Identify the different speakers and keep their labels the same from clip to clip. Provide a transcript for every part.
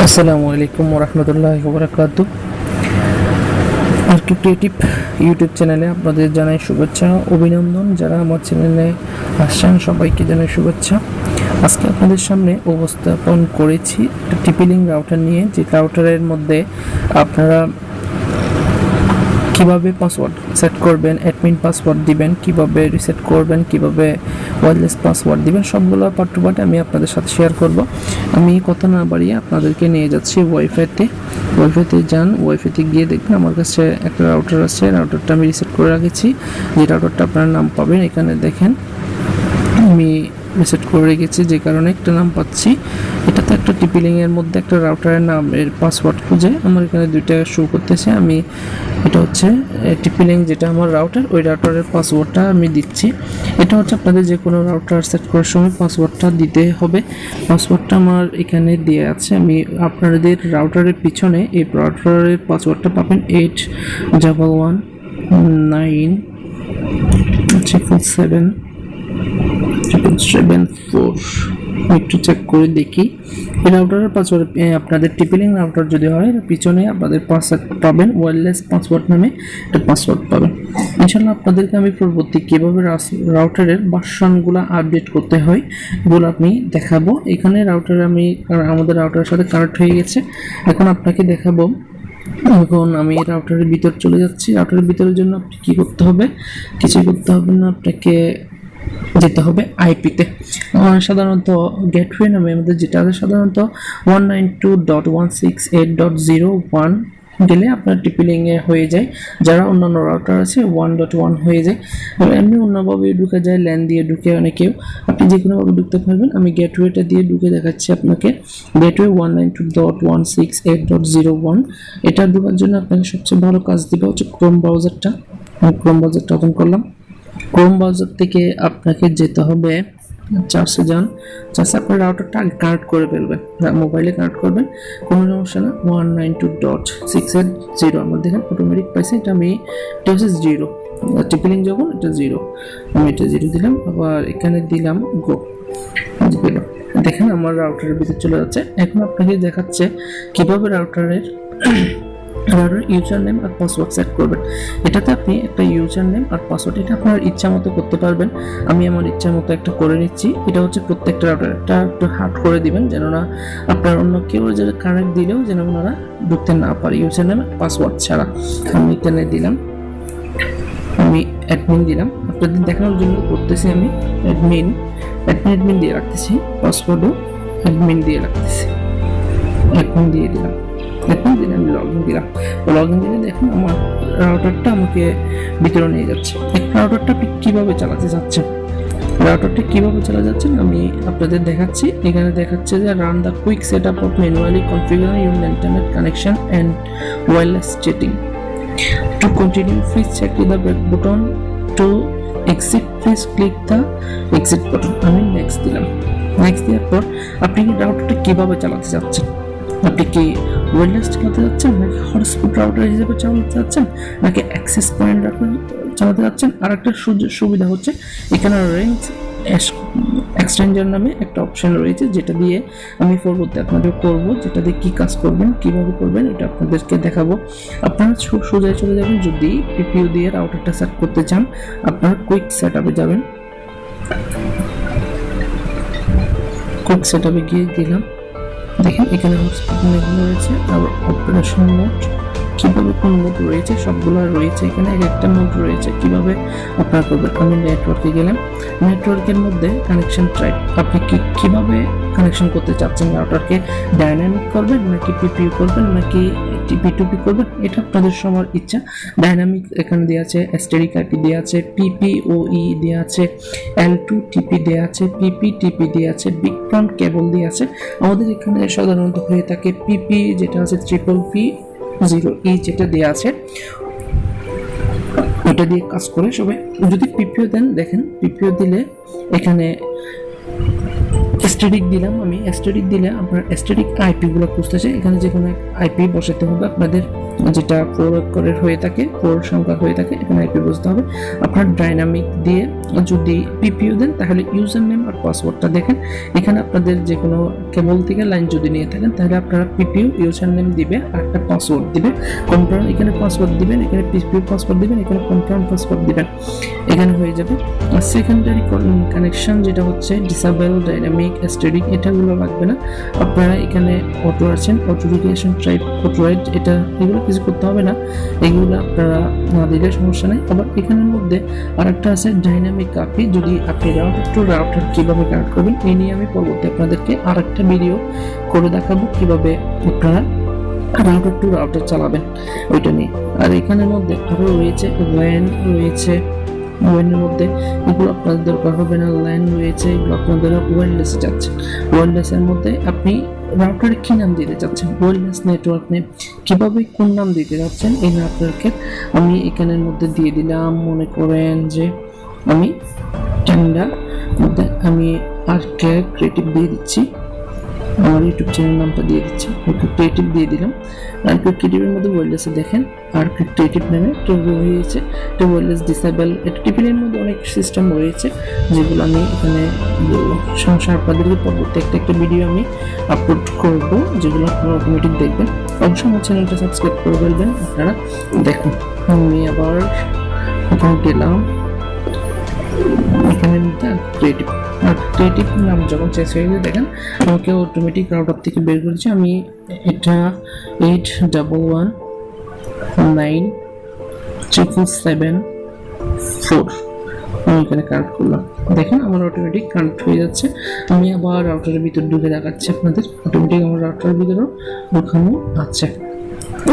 Speaker 1: আসসালামু আলাইকুম ওরহমতুল্লাহি ওয়াবারাকাতুহ। আরকি ক্রিয়েটিভ ইউটিউব চ্যানেলে আপনাদের জানাই শুভেচ্ছা অভিনন্দন। যারা আমার চ্যানেলে আসছেন সবাইকে জানাই শুভেচ্ছা। আজকে আপনাদের সামনে উপস্থাপন করেছি একটা টিপি-লিঙ্ক রাউটার নিয়ে, যে রাউটারের মধ্যে আপনারা কিভাবে পাসওয়ার্ড সেট করবেন, অ্যাডমিন পাসওয়ার্ড দিবেন, কিভাবে রিসেট করবেন, কিভাবে ওয়্যারলেস পাসওয়ার্ড দিবেন, সবগুলো পার্ট টু পার্ট আমি আপনাদের সাথে শেয়ার করব। আমি কথা না বাড়িয়ে আপনাদেরকে নিয়ে যাচ্ছি ওয়াইফাইতে যান। ওয়াইফাইতে গিয়ে দেখবেন আমার কাছে একটা রাউটার আছে। রাউটারটা আমি রিসেট করে রেখেছি। যে রাউটারটা আপনার নাম পাবেন এখানে দেখেন, আমি রিসেট করে রেখেছি, যে কারণে একটা নাম পাচ্ছি। এটাতে একটা টিপি-লিঙ্কের মধ্যে একটা রাউটারের নামের পাসওয়ার্ড খুঁজে আমার এখানে দুইটা শো করতেছে। আমি এটা হচ্ছে টিপি-লিঙ্ক, যেটা আমার রাউটার, ওই রাউটারের পাসওয়ার্ডটা আমি দিচ্ছি। এটা হচ্ছে আপনাদের যে কোনো রাউটার সেট করার সময় পাসওয়ার্ডটা দিতে হবে। পাসওয়ার্ডটা আমার এখানে দেওয়া আছে। আমি আপনাদের রাউটারের পিছনে এই রাউটারের পাসওয়ার্ডটা পাবেন 81113774। একটু চেক করে দেখি এই রাউটারের পাসওয়ার্ড। আপনাদের টিপি-লিঙ্ক রাউটার যদি হয়, পিছনে আপনাদের পাসওয়ার্ড পাবেন, ওয়্যারলেস পাসওয়ার্ড নামে একটা পাসওয়ার্ড পাবেন। ইনশাআল্লাহ আপনাদেরকে আমি পরবর্তী কীভাবে রাউটারের ভার্সনগুলো আপডেট করতে হয় এগুলো আমি দেখাবো। এখানে রাউটার আমাদের রাউটারের সাথে কানেক্ট হয়ে গেছে। এখন আপনাকে দেখাবো। এখন আমি রাউটারের ভিতর চলে যাচ্ছি। রাউটারের ভিতরের জন্য আপনি কী করতে হবে? কিছু করতে হবে না, আপনাকে যেতে হবে আইপিতে। সাধারণত গেটওয়ে নামে আমাদের যেটা আছে, সাধারণত 192.168.0.1 গেলে আপনার টিপি-লিঙ্কে হয়ে যায়। যারা অন্যান্য রাউটার আছে 1.1 হয়ে যায়। এমনি অন্যভাবে ঢুকে যায়, ল্যান দিয়ে ঢুকে অনেকেও। আপনি যে কোনোভাবে ঢুকতে পারবেন। আমি গেটওয়েটা দিয়ে ঢুকে দেখাচ্ছি আপনাকে। গেটওয়ে 192.168.0.1 এটা ঢোকার জন্য আপনাকে সবচেয়ে ভালো কাজ দিবে হচ্ছে ক্রোম ব্রাউজারটা। ওপেন করলাম। ক্রোম ব্রাউজার থেকে আপনাকে যেতে হবে চার্জে যান। চার্জে আপনার রাউটারটা আগে কানেক্ট করে ফেলবেন, মোবাইলে কানেক্ট করবেন, কোনো সমস্যা না। 192.680 আমার দেখেন অটোমেটিক পাইছে। এটা হচ্ছে 0 টিপি-লিঙ্ক, যখন এটা 0 আমি এটা 0 দিলাম, আবার এখানে দিলাম গো, দেখেন আমার রাউটারের ভিতরে চলে যাচ্ছে। এখন আপনাকে দেখাচ্ছে কিভাবে রাউটারের ইউজার নেম আর পাসওয়ার্ড সেট করবেন। এটাতে আপনি একটা ইউজার নেম আর পাসওয়ার্ড এটা আপনার ইচ্ছা মতো করতে পারবেন। আমি আমার ইচ্ছা মতো একটা করে নিচ্ছি। এটা হচ্ছে প্রত্যেকটা রাউটার একটা একটু হার্ড করে দিবেন, যেন না আপনার অন্য কেউ যে কানেক্ট দিলেও যেন ওনারা ঢুকতে না পারে ইউজার নেম পাসওয়ার্ড ছাড়া। আমি এখানে দিলাম, আমি অ্যাডমিন দিলাম। আপনাদের দেখানোর জন্য করতেছি আমি অ্যাডমিন দিয়ে রাখতেছি, পাসওয়ার্ডও অ্যাডমিন দিয়ে রাখতেছি। অ্যাডমিন দিয়ে দিলাম, আমি লগইন দিলাম। লগইন দিলে দেখুন আমার রাউটারটা আমাকে ভিতরে নিয়ে যাচ্ছে। রাউটারটা আপনি কীভাবে চালাতে যাচ্ছেন, আমি আপনাদের দেখাচ্ছি। এখানে দেখাচ্ছে যে run the quick set up of manually configure your internet connection and wireless chatting. To continue please check the back button, to exit please click the exit button. আমি নেক্সট দিলাম। নেক্সট দেওয়ার পর আপনি রাউটারটা কীভাবে চালাতে যাচ্ছেন, আপনি কি ওয়্যারলেস চালাতে যাচ্ছেন, নাকি হটস্পট রাউটার হিসেবে চালাতে যাচ্ছেন, নাকি অ্যাক্সেস পয়েন্ট চালাতে যাচ্ছেন। আর একটা সুবিধা হচ্ছে এখানে রেঞ্জ এক্সটেনশন নামে একটা অপশন রয়েছে, যেটা দিয়ে আমি পরবর্তী আপনাদের করবো, যেটা দিয়ে কী কাজ করবেন, কীভাবে করবেন এটা আপনাদেরকে দেখাবো। আপনারা সোজায় চলে যাবেন। যদি পিপিইউ দিয়ে রাউটারটা সেট করতে চান, আপনারা কুইক সেট আপে যাবেন। কুইক সেট আপে গিয়ে দিলাম। দেখেন এখানে হটস্পট রয়েছে, আবার অপারেশন মোড, কীভাবে কোন মোড রয়েছে সবগুলো রয়েছে এখানে। একটা মোড রয়েছে কীভাবে আপনারা করবেন। আমি নেটওয়ার্কে গেলাম। নেটওয়ার্কের মধ্যে কানেকশন টাইপ, আপনি কীভাবে কানেকশন করতে চাচ্ছেন, রাউটারকে ডাইনামিক করবেন, নাকি পিপিইউ করবেন, নাকি টিপি করবেন, এটা আপনাদের সবার ইচ্ছা। ডাইনামিক এখানে দেওয়া আছে, স্ট্যাটিক আইপি দেওয়া আছে, পিপিওই দেওয়া আছে, L2 টিপি দেওয়া আছে, টিপি দেওয়া আছে, বিগ ফ্রন্ট কেবল দেওয়া আছে। আমাদের এখানে সাধারণত হয়ে থাকে পিপি, যেটা আছে PPP0E যেটা দেওয়া আছে, ওটা দিয়ে কাজ করে সবাই। যদি পিপিও দেন, দেখেন পিপিও দিলে এখানে স্ট্যাটিক দিলাম। আমি স্ট্যাটিক দিলে আপনার স্ট্যাটিক আইপি গুলো খুঁজতেছে। এখানে যে কোনো আইপি বসাতে হবে আপনাদের, যেটা প্রয়োগের হয়ে থাকে, পোর্ট সংখ্যা হয়ে থাকে, এখানে আইপি বসাতে হবে। আপনার ডাইনামিক দিয়ে যদি পিপিইউ দেন তাহলে ইউজার নেম আর পাসওয়ার্ডটা দেখেন, এখানে আপনাদের যে কোনো কেবল থেকে লাইন যদি নিয়ে থাকেন তাহলে আপনারা পিপিইউ ইউজার নেম দিবে আর একটা পাসওয়ার্ড দিবে, কনফার্ম এখানে পাসওয়ার্ড দিবেন, এখানে পিপিইউ পাসওয়ার্ড দিবেন, এখানে কনফার্ম পাসওয়ার্ড দিবেন, এখানে হয়ে যাবে। আর সেকেন্ডারি কানেকশন যেটা হচ্ছে ডিসেবল, ডাইনামিক, স্ট্যাটিক, এটাগুলো লাগবে না। আপনারা এখানে অটো আছেন, অটোরিকেশন টাইপ, অটোরাইট, এটা এগুলো কিছু করতে হবে না, এগুলো আপনারা না দিলে সমস্যা নেই। আবার এখানের মধ্যে আরেকটা আছে ডাইনামিক আইপি, যদি আপনি রাউটার টু রাউটার কিভাবে কানেক্ট করবেন এই নিয়ে আমি পরবর্তী আপনাদেরকে আরেকটা ভিডিও করে দেখাবো কিভাবে আপনারা রাউটার টু রাউটার চালাবেন ওইটা নিয়ে। আর এখানের মধ্যে আরো রয়েছে ওয়ান রয়েছে, ওয়ানের মধ্যে এগুলো আপনাদের দরকার হবে না, লাইন রয়েছে, এগুলো আপনাদের ওয়্যারলেস যাচ্ছে। ওয়্যারলেসের মধ্যে আপনি রাউটারে কি নাম দিতে চাচ্ছেন, ওয়্যারলেস নেটওয়ার্ক নেম কিভাবে কোন নাম দিতে যাচ্ছেন এই নেটওয়ার্কের আমি এখানের মধ্যে দিয়ে দিলাম। মনে করেন যে আমি টেন্ডার মধ্যে আমি আর ক্রিয়েটিভ দিয়ে দিচ্ছি, আমার ইউটিউব চ্যানেল নামটা দিয়ে দিচ্ছি, ক্রিয়েটিভ দিয়ে দিলাম। আর ক্রিয়েটিভের মধ্যে ওয়্যারলেসে দেখেন আর ক্রিয়েটিভ নামে তো রয়েছে, তো ওয়্যারলেস ডিসেবল, এটা টিপিলের মধ্যে অনেক সিস্টেম রয়েছে যেগুলো আমি এখানে সমস্যা আপনাদেরকে পরবর্তী একটা ভিডিও আমি আপলোড করব, যেগুলো আপনারা অটোমেটিক দেখবেন। অবশ্যই আমার চ্যানেলটা সাবস্ক্রাইব করে ফেলবেন আপনারা। দেখুন আমি আবার এখানে গেলাম, এখানে ক্রিয়েটিভ, আর ক্রিয়েটিভ নাম যখন চেঞ্জ হয়ে গেছে দেখেন আমাকে অটোমেটিক রাউটার থেকে বের করেছে। আমি এটা 81197774 আমি এখানে কানেক্ট করলাম, দেখেন আমার অটোমেটিক কানেক্ট হয়ে যাচ্ছে। আমি আবার রাউটারের ভিতর ঢুকে দেখাচ্ছি আপনাদের, অটোমেটিক আমার রাউটারের ভিতরেও ঢুকানো আছে।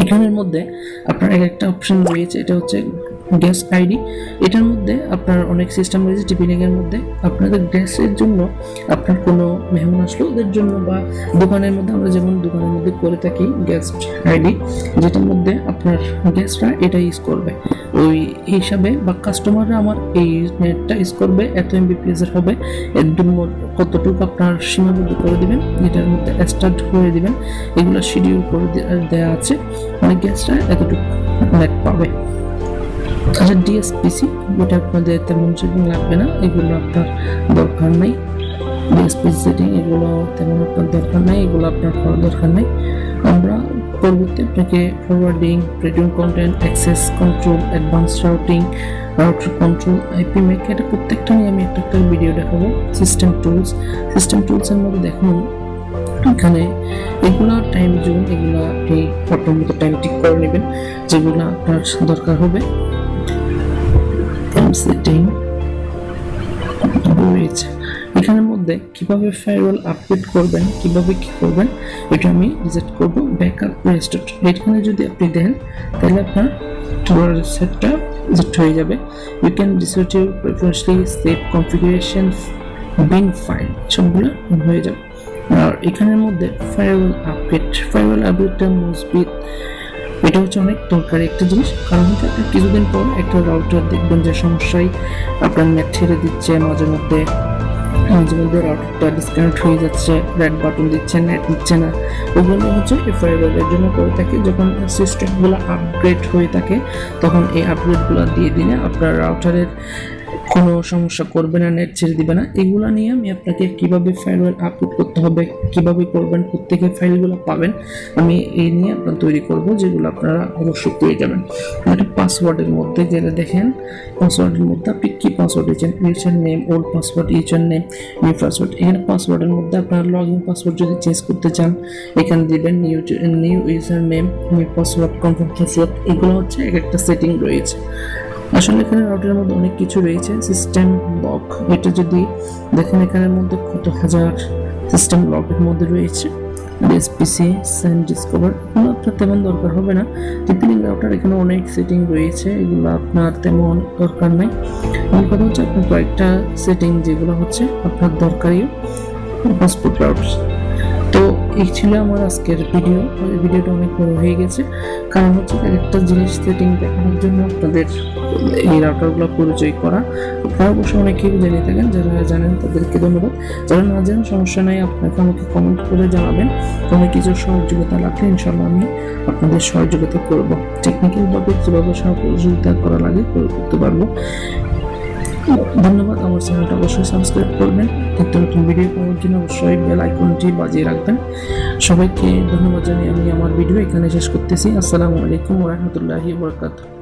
Speaker 1: এখানের মধ্যে আপনার একটা অপশন রয়েছে, এটা হচ্ছে গ্যাস আইডি। এটার মধ্যে আপনার অনেক সিস্টেম রয়েছে টিপিলিংয়ের মধ্যে। আপনাদের গ্যাসের জন্য আপনার কোনো মেহমান আসলো ওদের জন্য, বা দোকানের মধ্যে আমরা যেমন দোকানের মধ্যে করে থাকি গ্যাস আইডি, যেটার মধ্যে আপনার গ্যাসরা এটা ইউজ করবে ওই হিসাবে, বা কাস্টমাররা আমার এই নেটটা ইউজ করবে এত এমবিপিএস এর হবে, এর জন্য কতটুকু আপনার সীমাবদ্ধ করে দিবেন, এটার মধ্যে স্টার্ট করে দিবেন, এগুলো শিডিউল করে দেওয়া আছে, মানে গ্যাসটা এতটুকু নেট পাবে। আচ্ছা ডিএসপিসি, এটা আপনাদের তেমন সেটিং লাগবে না, এগুলো আপনার দরকার নেই। ডিএসপিসি সেটিং এগুলো তেমন আপনার দরকার নেই, এগুলো আপনার করার দরকার নেই। আমরা পরবর্তী আপনাকে forwarding, return content, access control, advance routing, router control, IP make, এটা প্রত্যেকটা নিয়ে আমি একটা ভিডিও দেখাবো। সিস্টেম টুলসের মধ্যে দেখুন এখানে এগুলো টাইম জোন, এগুলো আপনি আপনার মতো টাইম ঠিক করে নেবেন যেগুলো আপনার দরকার হবে। সেটিং রয়েছে এখানের মধ্যে কিভাবে ফায়ারওয়াল আপডেট করবেন, কিভাবে কি করবেন এটা আমি রিসেট করব। ব্যাকআপ রেস্টোর, এখানে যদি আপনি দেন তাহলে আপনার সেটটা রিসেট হয়ে যাবে। You can reset your preferentially save configuration bin file, সবগুলো হয়ে যাবে। আর এখানের মধ্যে ফায়ারওয়াল আপডেটটা মুসবিট, এটা হচ্ছে অনেক দরকারি একটা জিনিস, কারণ হচ্ছে আপনি কিছুদিন পর একটা রাউটার দেখবেন যে সমস্যায় আপনার নেট ছেড়ে দিচ্ছে, মাঝে মধ্যে রাউটারটা ডিসকানেক্ট হয়ে যাচ্ছে, রেড বাটন দিচ্ছে, নেট দিচ্ছে না, ওগুলো হচ্ছে এই ফায়ারওয়ালের জন্য করে থাকে। যখন সিস্টেমগুলো আপগ্রেড হয়ে থাকে তখন এই আপগ্রেডগুলো দিয়ে দিলে আপনার রাউটারের কোনো সমস্যা করবে না, নেট ছেড়ে দিবে না। এগুলো নিয়ে আমি আপনাকে কিভাবে ফায়ারওয়াল আপলোড করতে হবে, কিভাবে করবেন, প্রত্যেকের ফাইলগুলো পাবেন আমি এই নিয়ে আপনার তৈরি করব, যেগুলো আপনারা অবশ্যই পেয়ে যাবেন। একটা পাসওয়ার্ডের মধ্যে গেলে দেখেন, পাসওয়ার্ডের মধ্যে আপনি কি পাসওয়ার্ড দিয়েছেন, user name, old password, user name, new password. এখানে পাসওয়ার্ডের মধ্যে আপনার লগ ইন পাসওয়ার্ড যদি চেঞ্জ করতে চান এখানে দিবেন new user name, new password, confirm password, এগুলো হচ্ছে একটা সেটিং রয়েছে। আসলে এখানে রাউটারের মধ্যে অনেক কিছু রয়েছে। সিস্টেম লক, এটা যদি দেখেন এখানের মধ্যে কত হাজার সিস্টেম লকের মধ্যে রয়েছে। ডিএসপিসি, সেন্ড, ডিসকভার, এগুলো আপনার তেমন দরকার হবে না। টিপিলিং রাউটার এখানে অনেক সেটিং রয়েছে, এগুলো আপনার তেমন দরকার নেই। আমার কথা হচ্ছে আপনার কয়েকটা সেটিং যেগুলো হচ্ছে আপনার দরকারি হটস্পট রাউটার। তো এই ছিল আমার আজকের ভিডিও। ভিডিওটা অনেক বড় হয়ে গেছে, কারণ হচ্ছে একটা জিনিস সেটিং দেখানোর জন্য আপনাদের এই রাউটারগুলো পরিচয় করা। আপনারা অবশ্য অনেকেই জেনে থাকেন, যারা জানেন তাদেরকে ধন্যবাদ, যারা না জানেন সমস্যা নাই, আপনাকে আমাকে কমেন্ট করে জানাবেন। কোনো কিছু সহযোগিতা লাগলে ইনশাল্লাহ আমি আপনাদের সহযোগিতা করব। টেকনিক্যালভাবে কীভাবে সহযোগিতা করা লাগে করতে পারবো। ধন্যবাদ। আমার চ্যানেলটা অবশ্যই সাবস্ক্রাইব করবেন, নিত্য নতুন ভিডিও পাওয়ার জন্য অবশ্যই বেল আইকনটি বাজিয়ে রাখবেন। সবাইকে ধন্যবাদ জানিয়ে আমি আমার ভিডিও এখানে শেষ করতেছি। আসসালামু আলাইকুম ওয়া রাহমাতুল্লাহি ওয়া বারাকাতুহু।